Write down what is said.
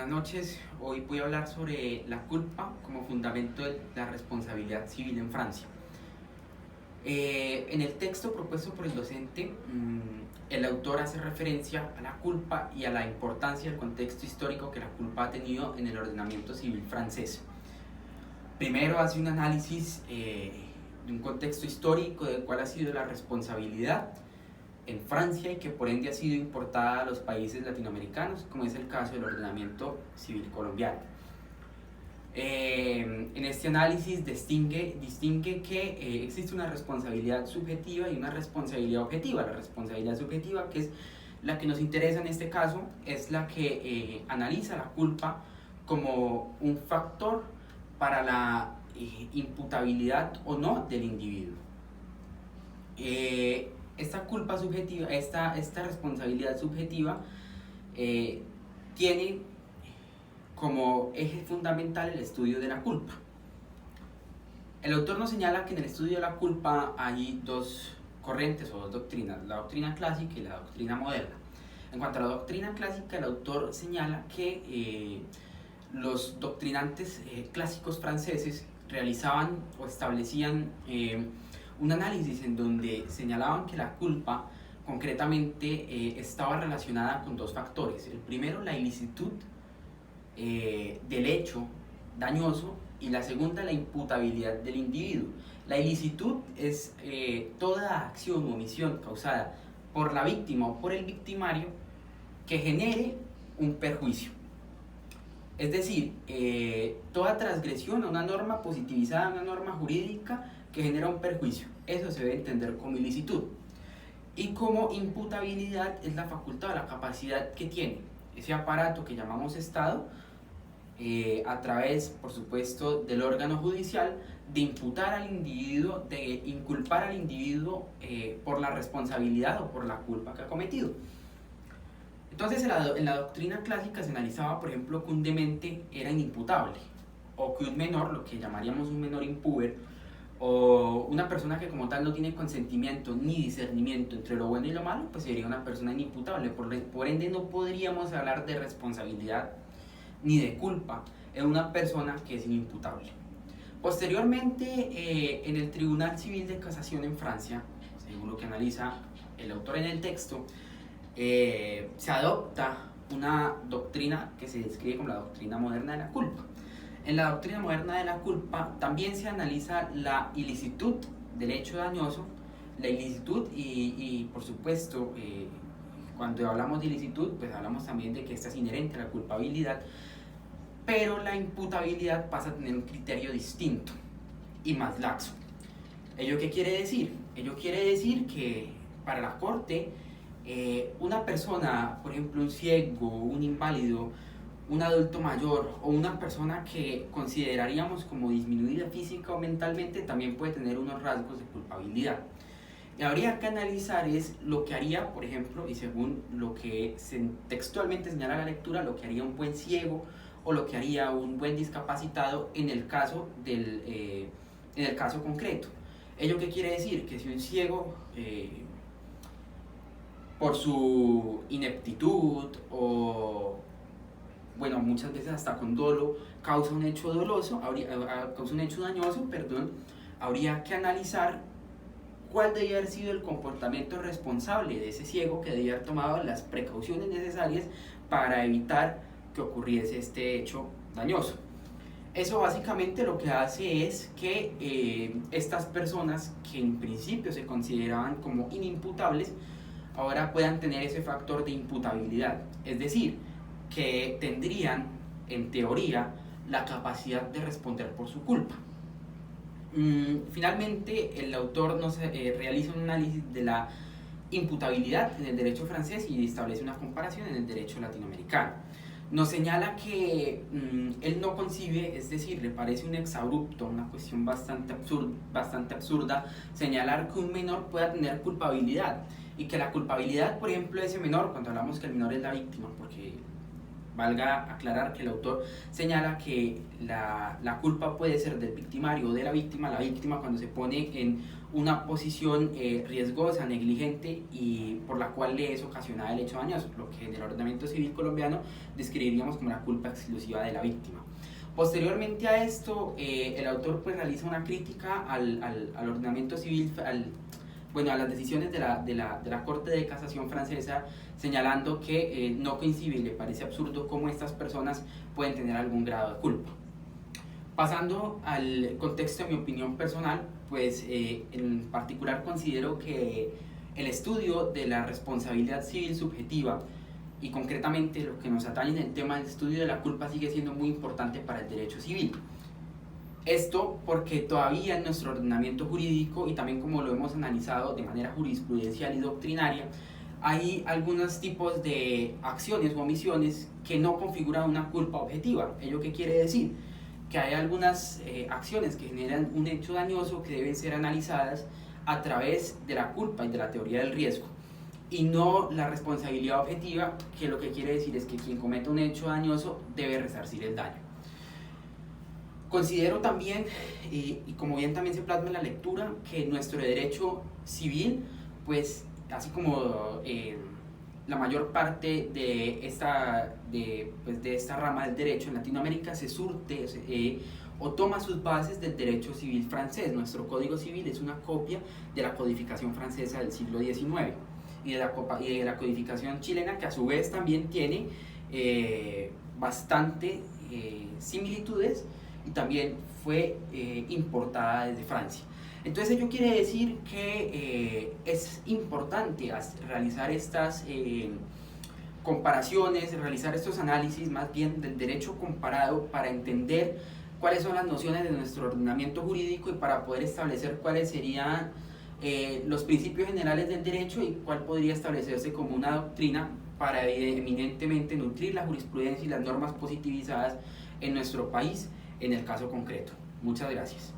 Buenas noches, hoy voy a hablar sobre la culpa como fundamento de la responsabilidad civil en Francia. En el texto propuesto por el docente, el autor hace referencia a la culpa y a la importancia del contexto histórico que la culpa ha tenido en el ordenamiento civil francés. Primero hace un análisis de un contexto histórico de cuál ha sido la responsabilidad en Francia y que por ende ha sido importada a los países latinoamericanos, como es el caso del ordenamiento civil colombiano. En este análisis distingue que existe una responsabilidad subjetiva y una responsabilidad objetiva. La responsabilidad subjetiva, que es la que nos interesa en este caso, es la que analiza la culpa como un factor para la imputabilidad o no del individuo. Esta culpa subjetiva, esta responsabilidad subjetiva tiene como eje fundamental el estudio de la culpa. El autor nos señala que en el estudio de la culpa hay dos corrientes o dos doctrinas, la doctrina clásica y la doctrina moderna. En cuanto a la doctrina clásica, el autor señala que los doctrinantes clásicos franceses realizaban o establecían un análisis en donde señalaban que la culpa concretamente estaba relacionada con dos factores. El primero, la ilicitud del hecho dañoso, y la segunda, la imputabilidad del individuo. La ilicitud es toda acción o omisión causada por la víctima o por el victimario que genere un perjuicio. Es decir, toda transgresión a una norma positivizada, a una norma jurídica que genera un perjuicio. Eso se debe entender como ilicitud. Y como imputabilidad es la facultad o la capacidad que tiene ese aparato que llamamos Estado, a través, por supuesto, del órgano judicial, de imputar al individuo, de inculpar al individuo por la responsabilidad o por la culpa que ha cometido. Entonces, en la doctrina clásica se analizaba, por ejemplo, que un demente era inimputable, o que un menor, lo que llamaríamos un menor impúber, o una persona que como tal no tiene consentimiento ni discernimiento entre lo bueno y lo malo, pues sería una persona inimputable. Por ende, no podríamos hablar de responsabilidad ni de culpa en una persona que es inimputable. Posteriormente, en el Tribunal Civil de Casación en Francia, según lo que analiza el autor en el texto, se adopta una doctrina que se describe como la doctrina moderna de la culpa. En la doctrina moderna de la culpa también se analiza la ilicitud del hecho dañoso, la ilicitud y por supuesto, cuando hablamos de ilicitud, pues hablamos también de que esta es inherente a la culpabilidad, pero la imputabilidad pasa a tener un criterio distinto y más laxo. ¿Ello qué quiere decir? Ello quiere decir que para la Corte, una persona, por ejemplo un ciego, un inválido, un adulto mayor o una persona que consideraríamos como disminuida física o mentalmente, también puede tener unos rasgos de culpabilidad. Y habría que analizar es lo que haría, por ejemplo, y según lo que textualmente señala la lectura, lo que haría un buen ciego o lo que haría un buen discapacitado en el caso concreto. ¿Ello qué quiere decir? Que si un ciego, por su ineptitud o bueno, muchas veces hasta con dolo, causa un hecho dañoso, habría que analizar cuál debía haber sido el comportamiento responsable de ese ciego, que debía haber tomado las precauciones necesarias para evitar que ocurriese este hecho dañoso. Eso básicamente lo que hace es que estas personas que en principio se consideraban como inimputables, ahora puedan tener ese factor de imputabilidad, es decir, que tendrían, en teoría, la capacidad de responder por su culpa. Finalmente, el autor realiza un análisis de la imputabilidad en el derecho francés y establece una comparación en el derecho latinoamericano. Nos señala que él no concibe, es decir, le parece un exabrupto, una cuestión bastante absurda, señalar que un menor pueda tener culpabilidad y que la culpabilidad, por ejemplo, de ese menor, cuando hablamos que el menor es la víctima, porque Valga aclarar que el autor señala que la culpa puede ser del victimario o de la víctima cuando se pone en una posición riesgosa, negligente y por la cual le es ocasionada el hecho dañoso, lo que en el ordenamiento civil colombiano describiríamos como la culpa exclusiva de la víctima. Posteriormente a esto, el autor pues realiza una crítica al ordenamiento civil, a las decisiones de la Corte de Casación francesa, señalando que no coincide y le parece absurdo cómo estas personas pueden tener algún grado de culpa. Pasando al contexto de mi opinión personal, pues en particular considero que el estudio de la responsabilidad civil subjetiva y concretamente lo que nos atañe en el tema del estudio de la culpa sigue siendo muy importante para el derecho civil. Esto porque todavía en nuestro ordenamiento jurídico y también como lo hemos analizado de manera jurisprudencial y doctrinaria, hay algunos tipos de acciones o omisiones que no configuran una culpa objetiva. ¿Ello qué quiere decir? Que hay algunas acciones que generan un hecho dañoso que deben ser analizadas a través de la culpa y de la teoría del riesgo y no la responsabilidad objetiva, que lo que quiere decir es que quien cometa un hecho dañoso debe resarcir el daño. Considero también, y como bien también se plasma en la lectura, que nuestro derecho civil, pues así como la mayor parte de esta rama del derecho en Latinoamérica se surte o toma sus bases del derecho civil francés. Nuestro código civil es una copia de la codificación francesa del siglo XIX y de la codificación chilena, que a su vez también tiene bastante similitudes y también fue importada desde Francia. Entonces ello quiere decir que es importante realizar estas comparaciones, realizar estos análisis más bien del derecho comparado para entender cuáles son las nociones de nuestro ordenamiento jurídico y para poder establecer cuáles serían los principios generales del derecho y cuál podría establecerse como una doctrina para eminentemente nutrir la jurisprudencia y las normas positivizadas en nuestro país en el caso concreto. Muchas gracias.